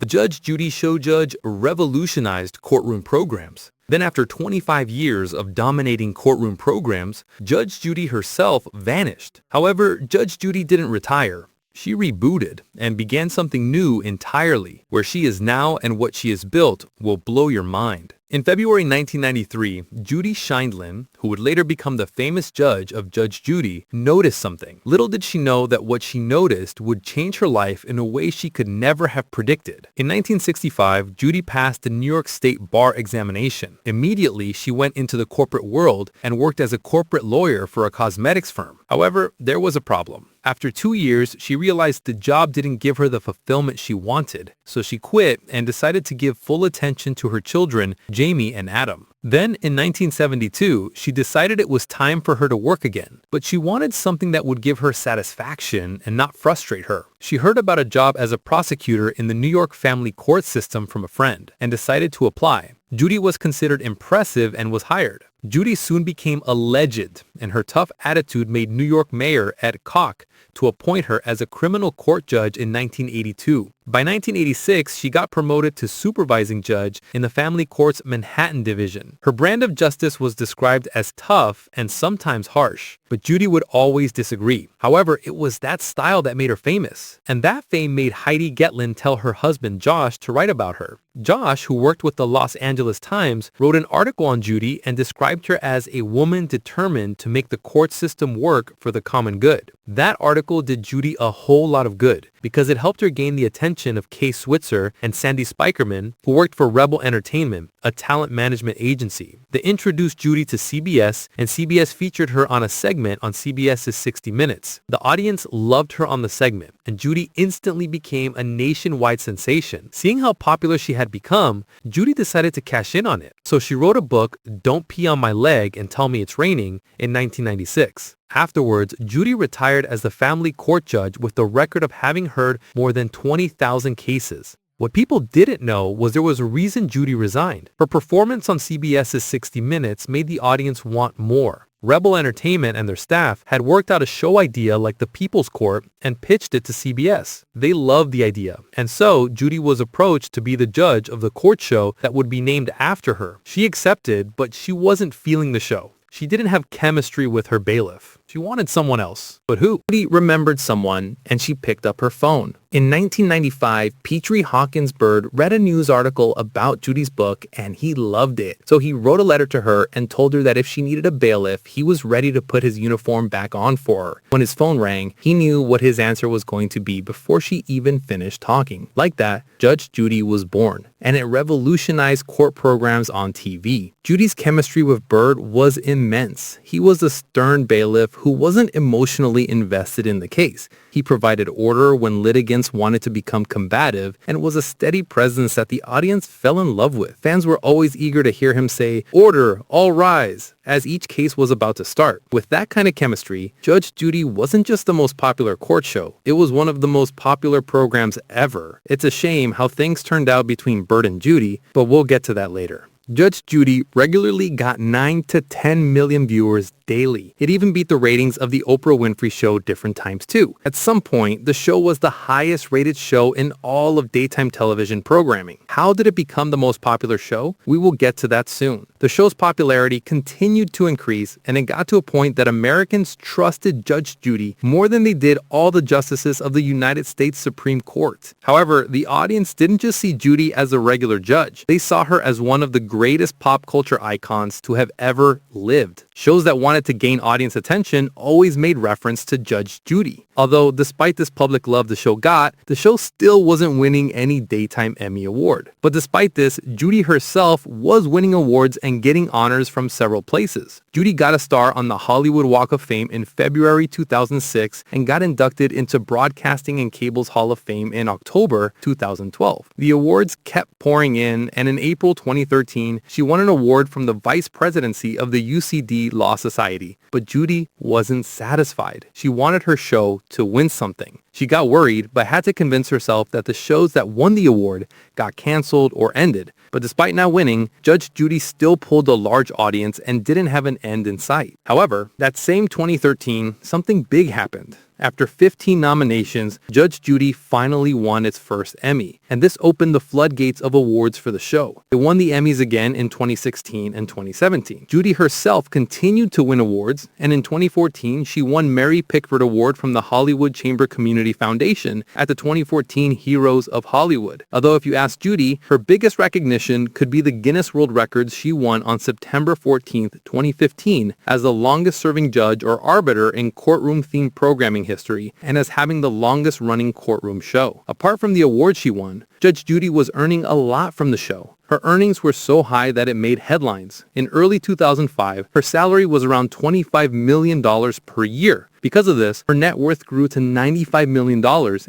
The Judge Judy show judge revolutionized courtroom programs. Then after 25 years of dominating courtroom programs, Judge Judy herself vanished. However, Judge Judy didn't retire. She rebooted and began something new entirely. Where she is now and what she has built will blow your mind. In February 1993, Judy Scheindlin, who would later become the famous judge of Judge Judy, noticed something. Little did she know that what she noticed would change her life in a way she could never have predicted. In 1965, Judy passed the New York State Bar examination. Immediately, she went into the corporate world and worked as a corporate lawyer for a cosmetics firm. However, there was a problem. After 2 years, she realized the job didn't give her the fulfillment she wanted, so she quit and decided to give full attention to her children, Jamie and Adam. Then, in 1972, she decided it was time for her to work again, but she wanted something that would give her satisfaction and not frustrate her. She heard about a job as a prosecutor in the New York family court system from a friend and decided to apply. Judy was considered impressive and was hired. Judy soon became a legend, and her tough attitude made New York Mayor Ed Koch to appoint her as a criminal court judge in 1982. By 1986, she got promoted to supervising judge in the family court's Manhattan division. Her brand of justice was described as tough and sometimes harsh, but Judy would always disagree. However, it was that style that made her famous, and that fame made Heidi Getlin tell her husband Josh to write about her. Josh, who worked with the Los Angeles Times, wrote an article on Judy and described her as a woman determined to make the court system work for the common good. That article did Judy a whole lot of good because it helped her gain the attention of Kay Switzer and Sandy Spikerman, who worked for Rebel Entertainment, a talent management agency. They introduced Judy to CBS, and CBS featured her on a segment on CBS's 60 Minutes. The audience loved her on the segment, and Judy instantly became a nationwide sensation. Seeing how popular she had become, Judy decided to cash in on it. So she wrote a book, Don't Pee on My Leg and Tell Me It's Raining, in 1996. Afterwards, Judy retired as the family court judge with the record of having heard more than 20,000 cases. What people didn't know was there was a reason Judy resigned. Her performance on CBS's 60 Minutes made the audience want more. Rebel Entertainment and their staff had worked out a show idea like The People's Court and pitched it to CBS. They loved the idea, and so Judy was approached to be the judge of the court show that would be named after her. She accepted, but she wasn't feeling the show. She didn't have chemistry with her bailiff. She wanted someone else. But who? Judy remembered someone, and she picked up her phone. In 1995, Petrie Hawkins Bird read a news article about Judy's book, and he loved it. So he wrote a letter to her and told her that if she needed a bailiff, he was ready to put his uniform back on for her. When his phone rang, he knew what his answer was going to be before she even finished talking. Like that, Judge Judy was born, and it revolutionized court programs on TV. Judy's chemistry with Bird was immense. He was a stern bailiff who wasn't emotionally invested in the case. He provided order when litigants wanted to become combative and was a steady presence that the audience fell in love with. Fans were always eager to hear him say, "Order, all rise," as each case was about to start. With that kind of chemistry, Judge Judy wasn't just the most popular court show. It was one of the most popular programs ever. It's a shame how things turned out between Bird and Judy, but we'll get to that later. Judge Judy regularly got 9 to 10 million viewers daily. It even beat the ratings of the Oprah Winfrey Show different times too. At some point, the show was the highest rated show in all of daytime television programming. How did it become the most popular show? We will get to that soon. The show's popularity continued to increase, and it got to a point that Americans trusted Judge Judy more than they did all the justices of the United States Supreme Court. However, the audience didn't just see Judy as a regular judge. They saw her as one of the greatest pop culture icons to have ever lived. Shows that wanted to gain audience attention always made reference to Judge Judy. Although, despite this public love the show got, the show still wasn't winning any Daytime Emmy Award. But despite this, Judy herself was winning awards and getting honors from several places. Judy got a star on the Hollywood Walk of Fame in February 2006 and got inducted into Broadcasting and Cable's Hall of Fame in October 2012. The awards kept pouring in, and in April 2013, she won an award from the Vice Presidency of the UCD Law Society. But Judy wasn't satisfied. She wanted her show to win something. She got worried, but had to convince herself that the shows that won the award got canceled or ended. But despite not winning, Judge Judy still pulled a large audience and didn't have an end in sight. However, that same 2013, something big happened. After 15 nominations, Judge Judy finally won its first Emmy, and this opened the floodgates of awards for the show. It won the Emmys again in 2016 and 2017. Judy herself continued to win awards, and in 2014, she won Mary Pickford Award from the Hollywood Chamber Community Foundation at the 2014 Heroes of Hollywood. Although if you ask Judy, her biggest recognition could be the Guinness World Records she won on September 14, 2015, as the longest-serving judge or arbiter in courtroom-themed programming history, and as having the longest-running courtroom show. Apart from the awards she won, Judge Judy was earning a lot from the show. Her earnings were so high that it made headlines. In early 2005, her salary was around $25 million per year. Because of this, her net worth grew to $95 million,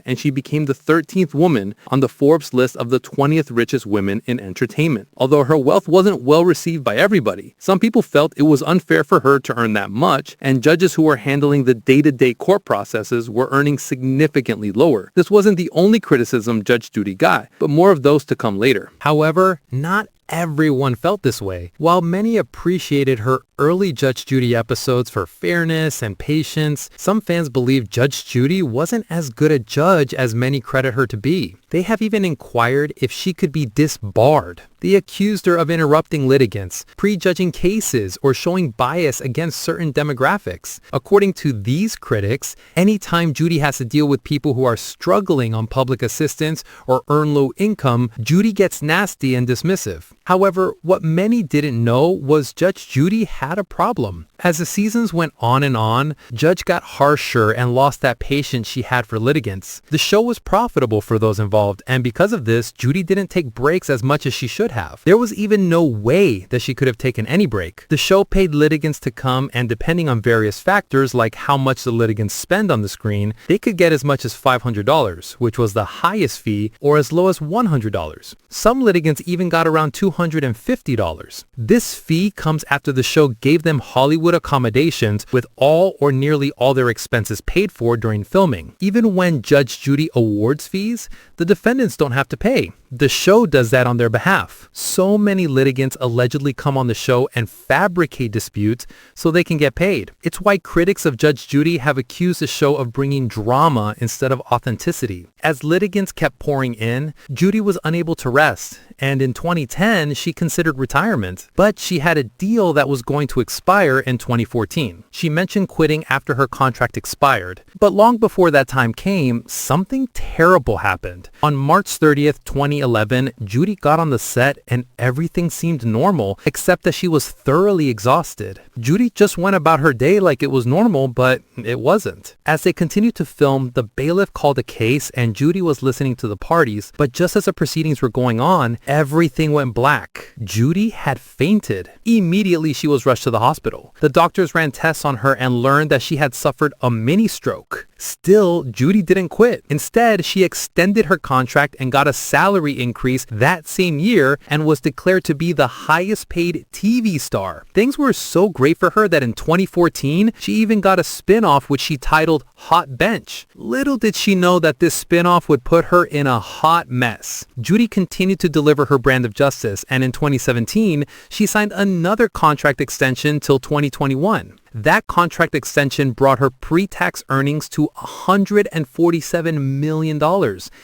and she became the 13th woman on the Forbes list of the 20th richest women in entertainment. Although her wealth wasn't well received by everybody, some people felt it was unfair for her to earn that much, and judges who were handling the day-to-day court processes were earning significantly lower. This wasn't the only criticism Judge Judy got, but more of those to come later. However, not everyone felt this way. While many appreciated her early Judge Judy episodes for fairness and patience, some fans believe Judge Judy wasn't as good a judge as many credit her to be. They have even inquired if she could be disbarred. They accused her of interrupting litigants, prejudging cases, or showing bias against certain demographics. According to these critics, anytime Judy has to deal with people who are struggling on public assistance or earn low income, Judy gets nasty and dismissive. However, what many didn't know was Judge Judy had a problem. As the seasons went on, Judge got harsher and lost that patience she had for litigants. The show was profitable for those involved, and because of this, Judy didn't take breaks as much as she should have. There was even no way that she could have taken any break. The show paid litigants to come, and depending on various factors like how much the litigants spend on the screen, they could get as much as $500, which was the highest fee, or as low as $100. Some litigants even got around $250. This fee comes after the show gave them Hollywood accommodations with all or nearly all their expenses paid for during filming. Even when Judge Judy awards fees, the defendants don't have to pay. The show does that on their behalf. So many litigants allegedly come on the show and fabricate disputes so they can get paid. It's why critics of Judge Judy have accused the show of bringing drama instead of authenticity. As litigants kept pouring in, Judy was unable to rest, and in 2010, she considered retirement. But she had a deal that was going to expire in 2014. She mentioned quitting after her contract expired. But long before that time came, something terrible happened. On March 30th, 2011, Judy got on the set and everything seemed normal, except that she was thoroughly exhausted. Judy just went about her day like it was normal, but it wasn't. As they continued to film, the bailiff called a case and Judy was listening to the parties, but just as the proceedings were going on, everything went black. Judy had fainted. Immediately, she was rushed to the hospital. The doctors ran tests on her and learned that she had suffered a mini stroke. Still, Judy didn't quit. Instead, she extended her contract and got a salary increase that same year and was declared to be the highest paid TV star. Things were so great for her that in 2014, she even got a spin-off which she titled Hot Bench. Little did she know that this spin-off would put her in a hot mess. Judy continued to deliver her brand of justice, and in 2017, she signed another contract extension till 2021. That contract extension brought her pre-tax earnings to $147 million,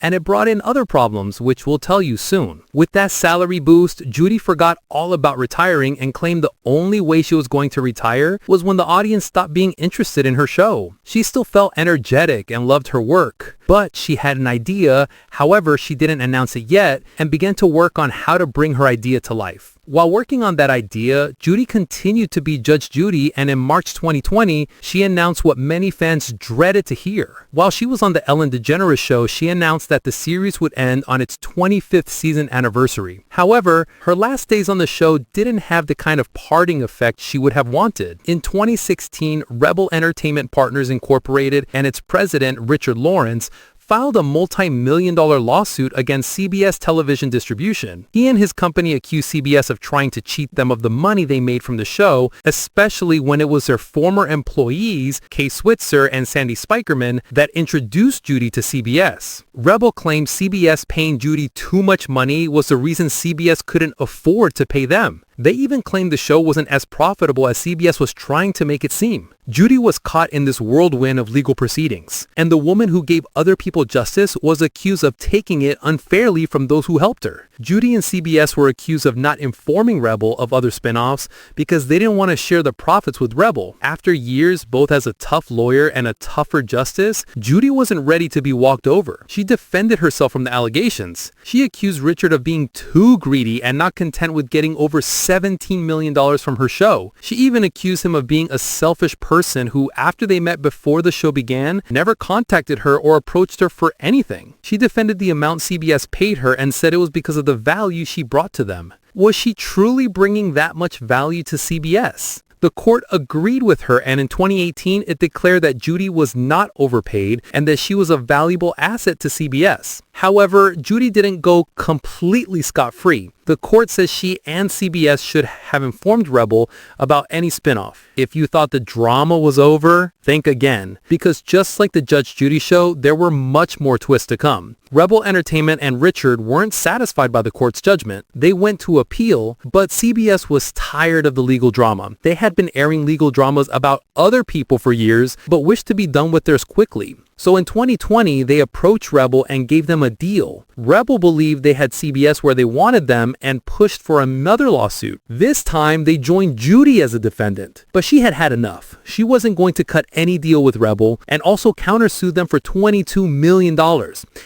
and it brought in other problems, which we'll tell you soon. With that salary boost, Judy forgot all about retiring and claimed the only way she was going to retire was when the audience stopped being interested in her show. She still felt energetic and loved her work, but she had an idea. However, she didn't announce it yet and began to work on how to bring her idea to life. While working on that idea, Judy continued to be Judge Judy, and in March 2020, she announced what many fans dreaded to hear. While she was on the Ellen DeGeneres show, she announced that the series would end on its 25th season anniversary. However, her last days on the show didn't have the kind of parting effect she would have wanted. In 2016, Rebel Entertainment Partners Incorporated and its president, Richard Lawrence, filed a multi-million-dollar lawsuit against CBS television distribution. He and his company accused CBS of trying to cheat them of the money they made from the show, especially when it was their former employees, Kay Switzer and Sandy Spikerman, that introduced Judy to CBS. Rebel claimed CBS paying Judy too much money was the reason CBS couldn't afford to pay them. They even claimed the show wasn't as profitable as CBS was trying to make it seem. Judy was caught in this whirlwind of legal proceedings, and the woman who gave other people justice was accused of taking it unfairly from those who helped her. Judy and CBS were accused of not informing Rebel of other spinoffs because they didn't want to share the profits with Rebel. After years, both as a tough lawyer and a tougher justice, Judy wasn't ready to be walked over. She defended herself from the allegations. She accused Richard of being too greedy and not content with getting over $17 million from her show. She even accused him of being a selfish person who, after they met before the show began, never contacted her or approached her for anything. She defended the amount CBS paid her and said it was because of the value she brought to them. Was she truly bringing that much value to CBS? The court agreed with her, and in 2018, it declared that Judy was not overpaid and that she was a valuable asset to CBS. However, Judy didn't go completely scot-free. The court says she and CBS should have informed Rebel about any spinoff. If you thought the drama was over, think again, because just like the Judge Judy show, there were much more twists to come. Rebel Entertainment and Richard weren't satisfied by the court's judgment. They went to appeal, but CBS was tired of the legal drama. They had been airing legal dramas about other people for years, but wished to be done with theirs quickly. So in 2020, they approached Rebel and gave them a deal. Rebel believed they had CBS where they wanted them and pushed for another lawsuit. This time, they joined Judy as a defendant. But she had had enough. She wasn't going to cut any deal with Rebel and also countersued them for $22 million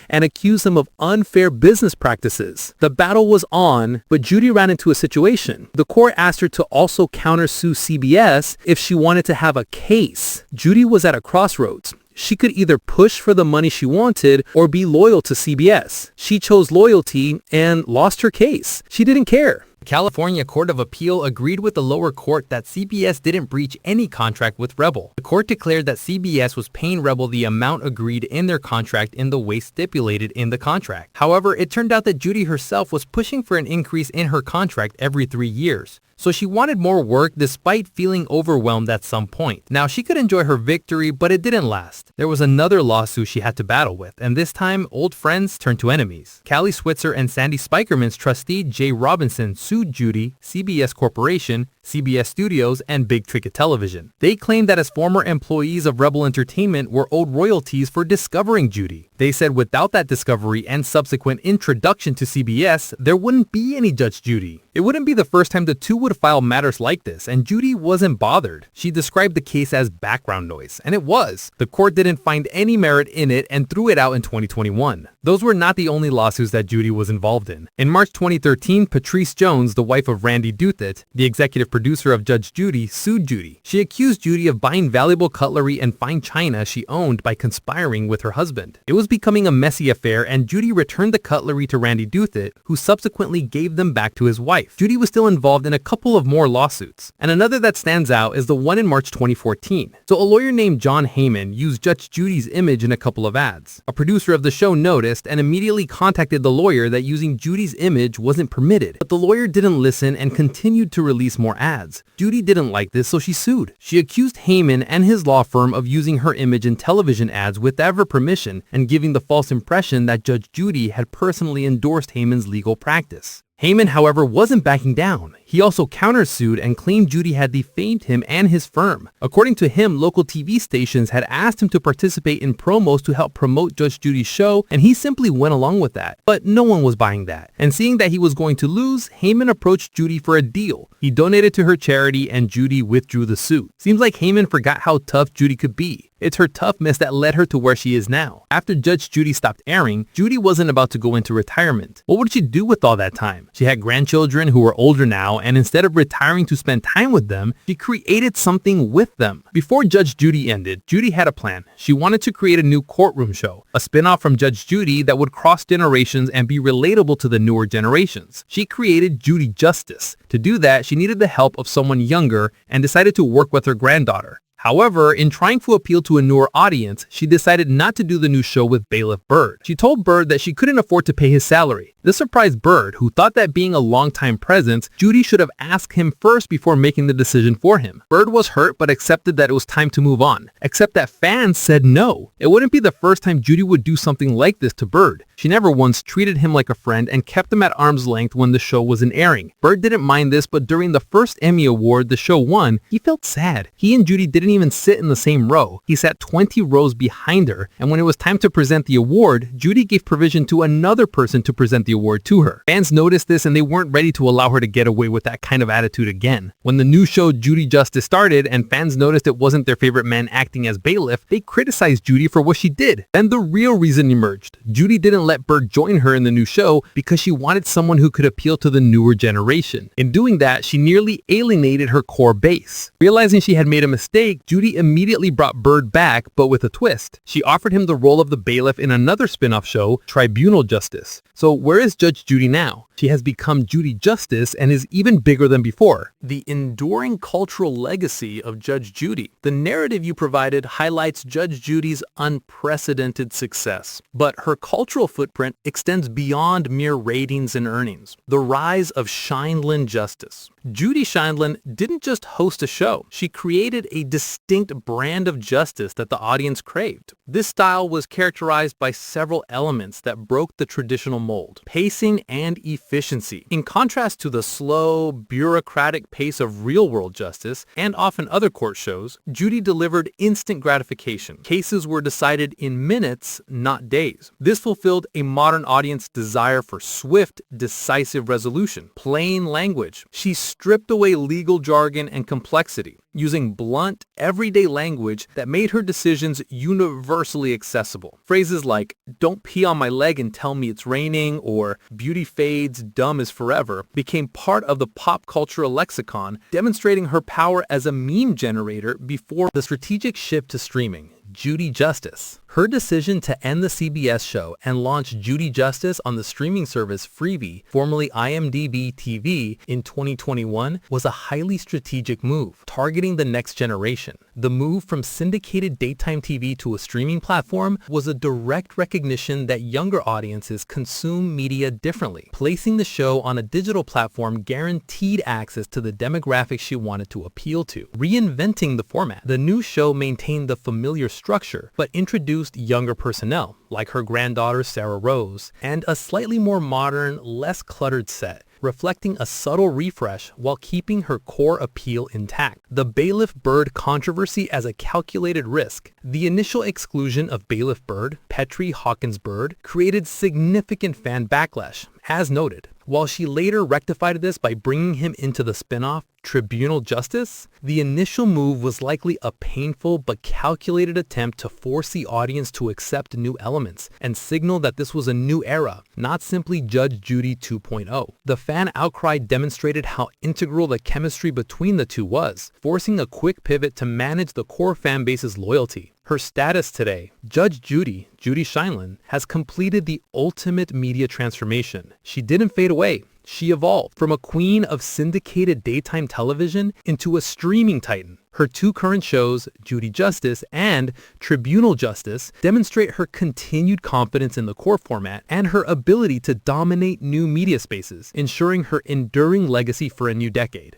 and accused them of unfair business practices. The battle was on, but Judy ran into a situation. The court asked her to also countersue CBS if she wanted to have a case. Judy was at a crossroads. She could either push for the money she wanted or be loyal to CBS. She chose loyalty and lost her case. She didn't care. California Court of Appeal agreed with the lower court that CBS didn't breach any contract with Rebel. The court declared that CBS was paying Rebel the amount agreed in their contract in the way stipulated in the contract. However, it turned out that Judy herself was pushing for an increase in her contract every 3 years. So she wanted more work despite feeling overwhelmed at some point. Now, she could enjoy her victory, but it didn't last. There was another lawsuit she had to battle with, and this time, old friends turned to enemies. Callie Switzer and Sandy Spikerman's trustee Jay Robinson sued Judy, CBS Corporation, CBS Studios, and Big Ticket Television. They claimed that as former employees of Rebel Entertainment were owed royalties for discovering Judy. They said without that discovery and subsequent introduction to CBS, there wouldn't be any Judge Judy. It wouldn't be the first time the two would file matters like this, and Judy wasn't bothered. She described the case as background noise, and it was. The court didn't find any merit in it and threw it out in 2021. Those were not the only lawsuits that Judy was involved in. In March 2013, Patrice Jones, the wife of Randy Douthat, the executive producer of Judge Judy, sued Judy. She accused Judy of buying valuable cutlery and fine china she owned by conspiring with her husband. It was becoming a messy affair, and Judy returned the cutlery to Randy Douthat, who subsequently gave them back to his wife. Judy was still involved in a couple of more lawsuits, and another that stands out is the one in March 2014. So a lawyer named John Heyman used Judge Judy's image in a couple of ads. A producer of the show noticed and immediately contacted the lawyer that using Judy's image wasn't permitted, but the lawyer didn't listen and continued to release more ads. Judy didn't like this, so she sued. She accused Heyman and his law firm of using her image in television ads without her permission and giving the false impression that Judge Judy had personally endorsed Heyman's legal practice. Heyman, however, wasn't backing down. He also countersued and claimed Judy had defamed him and his firm. According to him, local TV stations had asked him to participate in promos to help promote Judge Judy's show, and he simply went along with that. But no one was buying that. And seeing that he was going to lose, Heyman approached Judy for a deal. He donated to her charity, and Judy withdrew the suit. Seems like Heyman forgot how tough Judy could be. It's her toughness that led her to where she is now. After Judge Judy stopped airing, Judy wasn't about to go into retirement. What would she do with all that time? She had grandchildren who were older now, and instead of retiring to spend time with them, she created something with them. Before Judge Judy ended, Judy had a plan. She wanted to create a new courtroom show, a spin-off from Judge Judy that would cross generations and be relatable to the newer generations. She created Judy Justice. To do that, she needed the help of someone younger and decided to work with her granddaughter. However, in trying to appeal to a newer audience, she decided not to do the new show with bailiff Bird. She told Bird that she couldn't afford to pay his salary. This surprised Bird, who thought that being a longtime presence, Judy should have asked him first before making the decision for him. Bird was hurt but accepted that it was time to move on, except that fans said no. It wouldn't be the first time Judy would do something like this to Bird. She never once treated him like a friend and kept him at arm's length when the show wasn't airing. Bird didn't mind this, but during the first Emmy Award the show won, he felt sad. He and Judy didn't even sit in the same row. He sat 20 rows behind her, and when it was time to present the award, Judy gave provision to another person to present the award to her. Fans noticed this and they weren't ready to allow her to get away with that kind of attitude again. When the new show Judy Justice started and fans noticed it wasn't their favorite man acting as bailiff, they criticized Judy for what she did. Then the real reason emerged. Judy didn't let Bird join her in the new show because she wanted someone who could appeal to the newer generation. In doing that, she nearly alienated her core base. Realizing she had made a mistake, Judy immediately brought Bird back, but with a twist. She offered him the role of the bailiff in another spin-off show, Tribunal Justice. So where is Judge Judy now? She has become Judy Justice and is even bigger than before. The enduring cultural legacy of Judge Judy. The narrative you provided highlights Judge Judy's unprecedented success, but her cultural footprint extends beyond mere ratings and earnings. The rise of Shineland Justice. Judy Shineland didn't just host a show. She created a distinct brand of justice that the audience craved. This style was characterized by several elements that broke the traditional mold: pacing and efficiency. In contrast to the slow, bureaucratic pace of real-world justice and often other court shows, Judy delivered instant gratification. Cases were decided in minutes, not days. This fulfilled a modern audience desire for swift, decisive resolution. Plain language. She stripped away legal jargon and complexity, using blunt, everyday language that made her decisions universally accessible. Phrases like, "Don't pee on my leg and tell me it's raining," or "Beauty fades, dumb is forever," became part of the pop cultural lexicon, demonstrating her power as a meme generator before the strategic shift to streaming. Judy Justice. Her decision to end the CBS show and launch Judy Justice on the streaming service Freevee, formerly IMDb TV, in 2021 was a highly strategic move, targeting the next generation. The move from syndicated daytime TV to a streaming platform was a direct recognition that younger audiences consume media differently. Placing the show on a digital platform guaranteed access to the demographics she wanted to appeal to. Reinventing the format, the new show maintained the familiar structure, but introduced younger personnel, like her granddaughter Sarah Rose, and a slightly more modern, less cluttered set, reflecting a subtle refresh while keeping her core appeal intact. The Bailiff Bird controversy as a calculated risk. The initial exclusion of Bailiff Bird, Petrie Hawkins Bird, created significant fan backlash, as noted. While she later rectified this by bringing him into the spin-off Tribunal Justice, the initial move was likely a painful but calculated attempt to force the audience to accept new elements and signal that this was a new era, not simply Judge Judy 2.0. The fan outcry demonstrated how integral the chemistry between the two was, forcing a quick pivot to manage the core fan base's loyalty. Her status today, Judge Judy, Judy Shineland, has completed the ultimate media transformation. She didn't fade away. She evolved from a queen of syndicated daytime television into a streaming titan. Her two current shows, Judy Justice and Tribunal Justice, demonstrate her continued confidence in the core format and her ability to dominate new media spaces, ensuring her enduring legacy for a new decade.